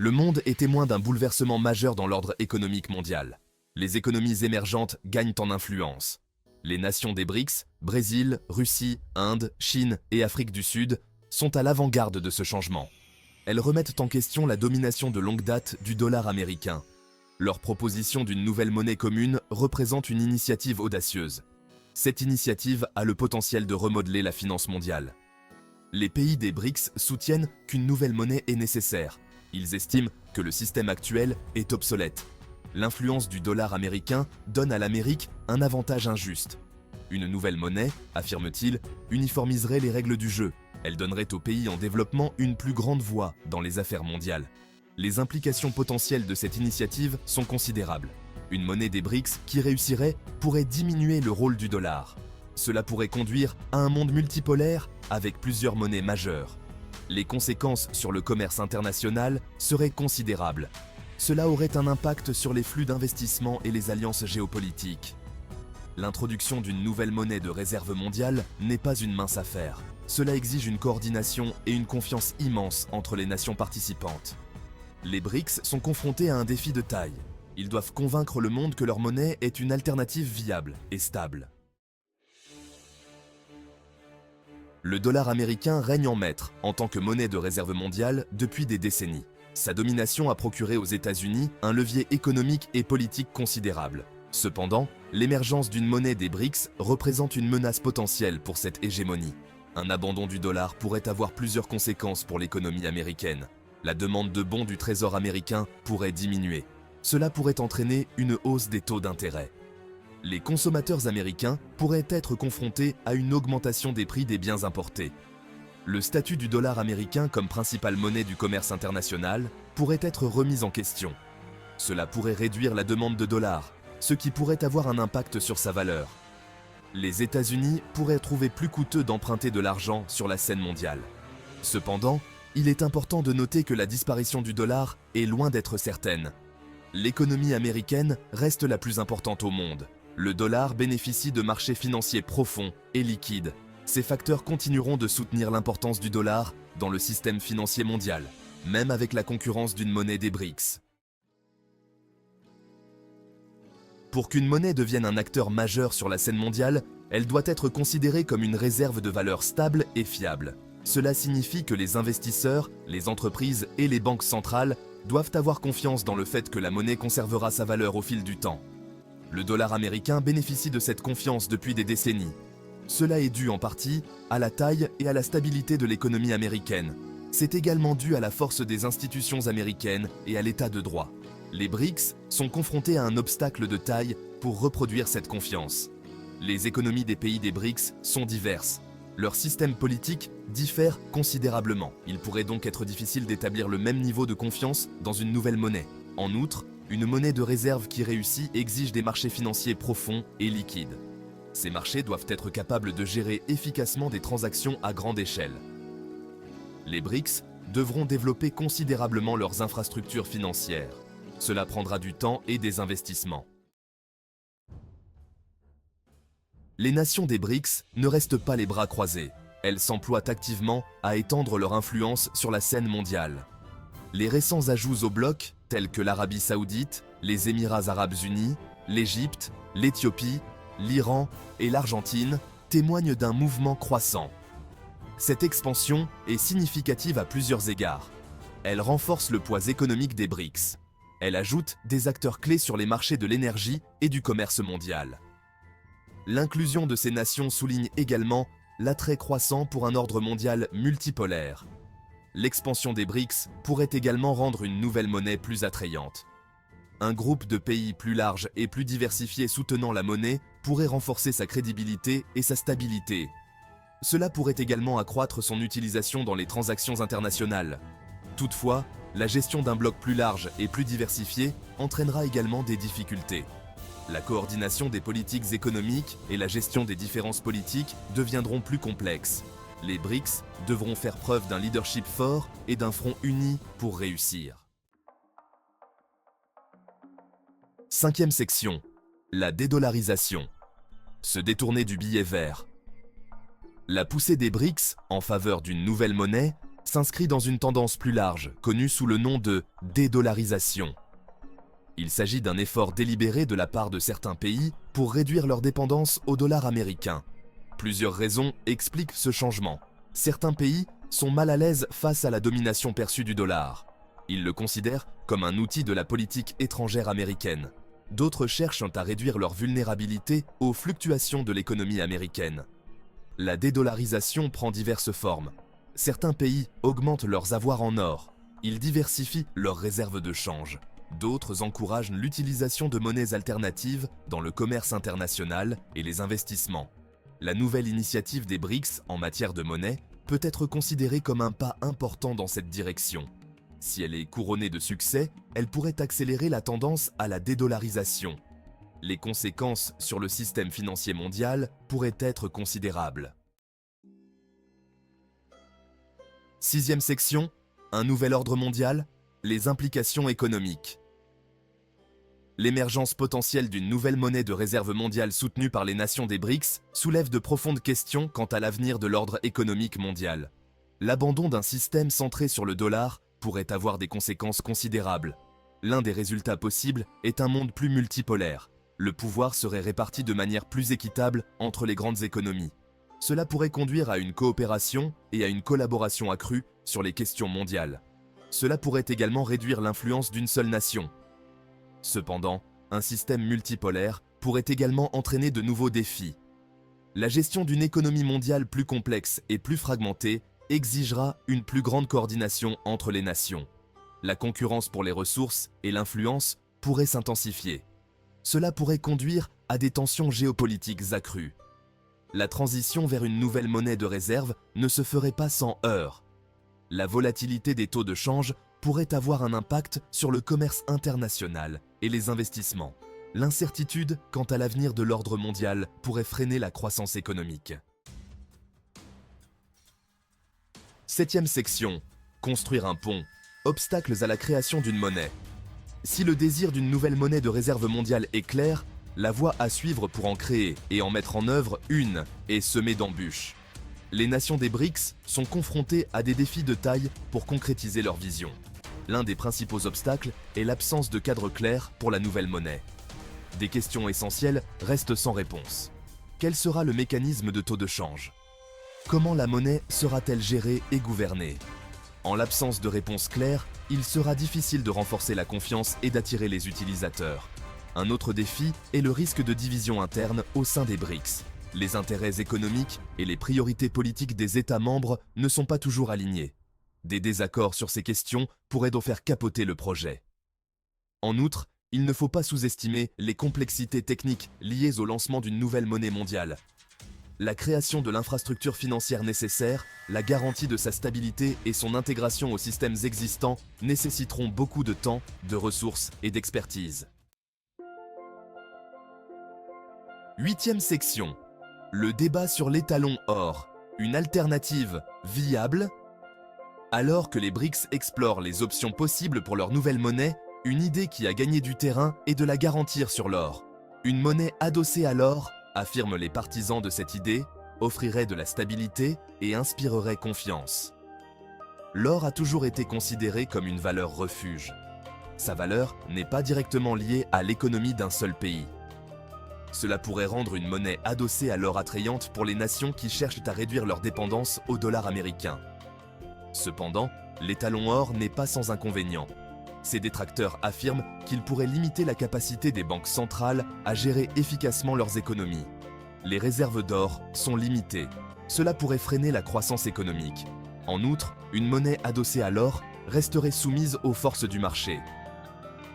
Le monde est témoin d'un bouleversement majeur dans l'ordre économique mondial. Les économies émergentes gagnent en influence. Les nations des BRICS, Brésil, Russie, Inde, Chine et Afrique du Sud, sont à l'avant-garde de ce changement. Elles remettent en question la domination de longue date du dollar américain. Leur proposition d'une nouvelle monnaie commune représente une initiative audacieuse. Cette initiative a le potentiel de remodeler la finance mondiale. Les pays des BRICS soutiennent qu'une nouvelle monnaie est nécessaire. Ils estiment que le système actuel est obsolète. L'influence du dollar américain donne à l'Amérique un avantage injuste. Une nouvelle monnaie, affirme-t-il, uniformiserait les règles du jeu. Elle donnerait aux pays en développement une plus grande voix dans les affaires mondiales. Les implications potentielles de cette initiative sont considérables. Une monnaie des BRICS qui réussirait pourrait diminuer le rôle du dollar. Cela pourrait conduire à un monde multipolaire avec plusieurs monnaies majeures. Les conséquences sur le commerce international seraient considérables. Cela aurait un impact sur les flux d'investissement et les alliances géopolitiques. L'introduction d'une nouvelle monnaie de réserve mondiale n'est pas une mince affaire. Cela exige une coordination et une confiance immense entre les nations participantes. Les BRICS sont confrontés à un défi de taille. Ils doivent convaincre le monde que leur monnaie est une alternative viable et stable. Le dollar américain règne en maître en tant que monnaie de réserve mondiale depuis des décennies. Sa domination a procuré aux États-Unis un levier économique et politique considérable. Cependant, l'émergence d'une monnaie des BRICS représente une menace potentielle pour cette hégémonie. Un abandon du dollar pourrait avoir plusieurs conséquences pour l'économie américaine. La demande de bons du Trésor américain pourrait diminuer. Cela pourrait entraîner une hausse des taux d'intérêt. Les consommateurs américains pourraient être confrontés à une augmentation des prix des biens importés. Le statut du dollar américain comme principale monnaie du commerce international pourrait être remis en question. Cela pourrait réduire la demande de dollars, ce qui pourrait avoir un impact sur sa valeur. Les États-Unis pourraient trouver plus coûteux d'emprunter de l'argent sur la scène mondiale. Cependant, il est important de noter que la disparition du dollar est loin d'être certaine. L'économie américaine reste la plus importante au monde. Le dollar bénéficie de marchés financiers profonds et liquides. Ces facteurs continueront de soutenir l'importance du dollar dans le système financier mondial, même avec la concurrence d'une monnaie des BRICS. Pour qu'une monnaie devienne un acteur majeur sur la scène mondiale, elle doit être considérée comme une réserve de valeur stable et fiable. Cela signifie que les investisseurs, les entreprises et les banques centrales doivent avoir confiance dans le fait que la monnaie conservera sa valeur au fil du temps. Le dollar américain bénéficie de cette confiance depuis des décennies. Cela est dû en partie à la taille et à la stabilité de l'économie américaine. C'est également dû à la force des institutions américaines et à l'état de droit. Les BRICS sont confrontés à un obstacle de taille pour reproduire cette confiance. Les économies des pays des BRICS sont diverses. Leur système politique diffère considérablement. Il pourrait donc être difficile d'établir le même niveau de confiance dans une nouvelle monnaie. En outre, une monnaie de réserve qui réussit exige des marchés financiers profonds et liquides. Ces marchés doivent être capables de gérer efficacement des transactions à grande échelle. Les BRICS devront développer considérablement leurs infrastructures financières. Cela prendra du temps et des investissements. Les nations des BRICS ne restent pas les bras croisés. Elles s'emploient activement à étendre leur influence sur la scène mondiale. Les récents ajouts au bloc, tels que l'Arabie Saoudite, les Émirats Arabes Unis, l'Égypte, l'Éthiopie, l'Iran et l'Argentine, témoignent d'un mouvement croissant. Cette expansion est significative à plusieurs égards. Elle renforce le poids économique des BRICS. Elle ajoute des acteurs clés sur les marchés de l'énergie et du commerce mondial. L'inclusion de ces nations souligne également l'attrait croissant pour un ordre mondial multipolaire. L'expansion des BRICS pourrait également rendre une nouvelle monnaie plus attrayante. Un groupe de pays plus large et plus diversifié soutenant la monnaie pourrait renforcer sa crédibilité et sa stabilité. Cela pourrait également accroître son utilisation dans les transactions internationales. Toutefois, la gestion d'un bloc plus large et plus diversifié entraînera également des difficultés. La coordination des politiques économiques et la gestion des différences politiques deviendront plus complexes. Les BRICS devront faire preuve d'un leadership fort et d'un front uni pour réussir. Cinquième section, la dédollarisation. Se détourner du billet vert. La poussée des BRICS en faveur d'une nouvelle monnaie s'inscrit dans une tendance plus large, connue sous le nom de dédollarisation. Il s'agit d'un effort délibéré de la part de certains pays pour réduire leur dépendance au dollar américain. Plusieurs raisons expliquent ce changement. Certains pays sont mal à l'aise face à la domination perçue du dollar. Ils le considèrent comme un outil de la politique étrangère américaine. D'autres cherchent à réduire leur vulnérabilité aux fluctuations de l'économie américaine. La dédollarisation prend diverses formes. Certains pays augmentent leurs avoirs en or. Ils diversifient leurs réserves de change. D'autres encouragent l'utilisation de monnaies alternatives dans le commerce international et les investissements. La nouvelle initiative des BRICS en matière de monnaie peut être considérée comme un pas important dans cette direction. Si elle est couronnée de succès, elle pourrait accélérer la tendance à la dédollarisation. Les conséquences sur le système financier mondial pourraient être considérables. Sixième section, un nouvel ordre mondial, les implications économiques. L'émergence potentielle d'une nouvelle monnaie de réserve mondiale soutenue par les nations des BRICS soulève de profondes questions quant à l'avenir de l'ordre économique mondial. L'abandon d'un système centré sur le dollar pourrait avoir des conséquences considérables. L'un des résultats possibles est un monde plus multipolaire. Le pouvoir serait réparti de manière plus équitable entre les grandes économies. Cela pourrait conduire à une coopération et à une collaboration accrue sur les questions mondiales. Cela pourrait également réduire l'influence d'une seule nation. Cependant, un système multipolaire pourrait également entraîner de nouveaux défis. La gestion d'une économie mondiale plus complexe et plus fragmentée exigera une plus grande coordination entre les nations. La concurrence pour les ressources et l'influence pourraient s'intensifier. Cela pourrait conduire à des tensions géopolitiques accrues. La transition vers une nouvelle monnaie de réserve ne se ferait pas sans heurts. La volatilité des taux de change pourrait avoir un impact sur le commerce international et les investissements. L'incertitude quant à l'avenir de l'ordre mondial pourrait freiner la croissance économique. Septième section, construire un pont. Obstacles à la création d'une monnaie. Si le désir d'une nouvelle monnaie de réserve mondiale est clair, la voie à suivre pour en créer et en mettre en œuvre une est semée d'embûches. Les nations des BRICS sont confrontées à des défis de taille pour concrétiser leur vision. L'un des principaux obstacles est l'absence de cadre clair pour la nouvelle monnaie. Des questions essentielles restent sans réponse. Quel sera le mécanisme de taux de change ? Comment la monnaie sera-t-elle gérée et gouvernée ? En l'absence de réponse claire, il sera difficile de renforcer la confiance et d'attirer les utilisateurs. Un autre défi est le risque de division interne au sein des BRICS. Les intérêts économiques et les priorités politiques des États membres ne sont pas toujours alignés. Des désaccords sur ces questions pourraient donc faire capoter le projet. En outre, il ne faut pas sous-estimer les complexités techniques liées au lancement d'une nouvelle monnaie mondiale. La création de l'infrastructure financière nécessaire, la garantie de sa stabilité et son intégration aux systèmes existants nécessiteront beaucoup de temps, de ressources et d'expertise. Huitième section. Le débat sur l'étalon or, une alternative viable. Alors que les BRICS explorent les options possibles pour leur nouvelle monnaie, une idée qui a gagné du terrain est de la garantir sur l'or. Une monnaie adossée à l'or, affirment les partisans de cette idée, offrirait de la stabilité et inspirerait confiance. L'or a toujours été considéré comme une valeur refuge. Sa valeur n'est pas directement liée à l'économie d'un seul pays. Cela pourrait rendre une monnaie adossée à l'or attrayante pour les nations qui cherchent à réduire leur dépendance au dollar américain. Cependant, l'étalon or n'est pas sans inconvénients. Ses détracteurs affirment qu'il pourrait limiter la capacité des banques centrales à gérer efficacement leurs économies. Les réserves d'or sont limitées. Cela pourrait freiner la croissance économique. En outre, une monnaie adossée à l'or resterait soumise aux forces du marché.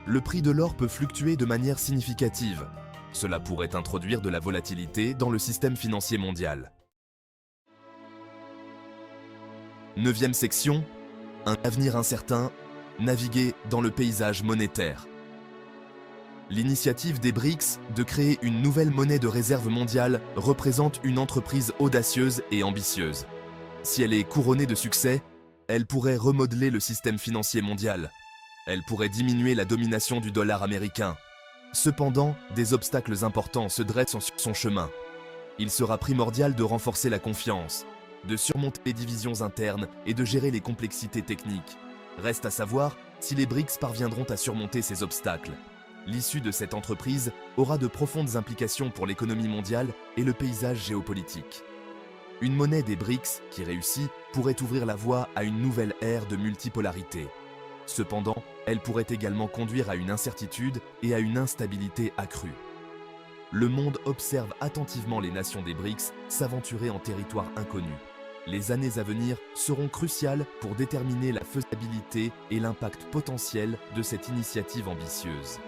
Le prix de l'or peut fluctuer de manière significative. Cela pourrait introduire de la volatilité dans le système financier mondial. Neuvième section, un avenir incertain, naviguer dans le paysage monétaire. L'initiative des BRICS de créer une nouvelle monnaie de réserve mondiale représente une entreprise audacieuse et ambitieuse. Si elle est couronnée de succès, elle pourrait remodeler le système financier mondial. Elle pourrait diminuer la domination du dollar américain. Cependant, des obstacles importants se dressent sur son chemin. Il sera primordial de renforcer la confiance. de surmonter les divisions internes et de gérer les complexités techniques. Reste à savoir si les BRICS parviendront à surmonter ces obstacles. L'issue de cette entreprise aura de profondes implications pour l'économie mondiale et le paysage géopolitique. Une monnaie des BRICS qui réussit pourrait ouvrir la voie à une nouvelle ère de multipolarité. Cependant, elle pourrait également conduire à une incertitude et à une instabilité accrue. Le monde observe attentivement les nations des BRICS s'aventurer en territoire inconnu. Les années à venir seront cruciales pour déterminer la faisabilité et l'impact potentiel de cette initiative ambitieuse.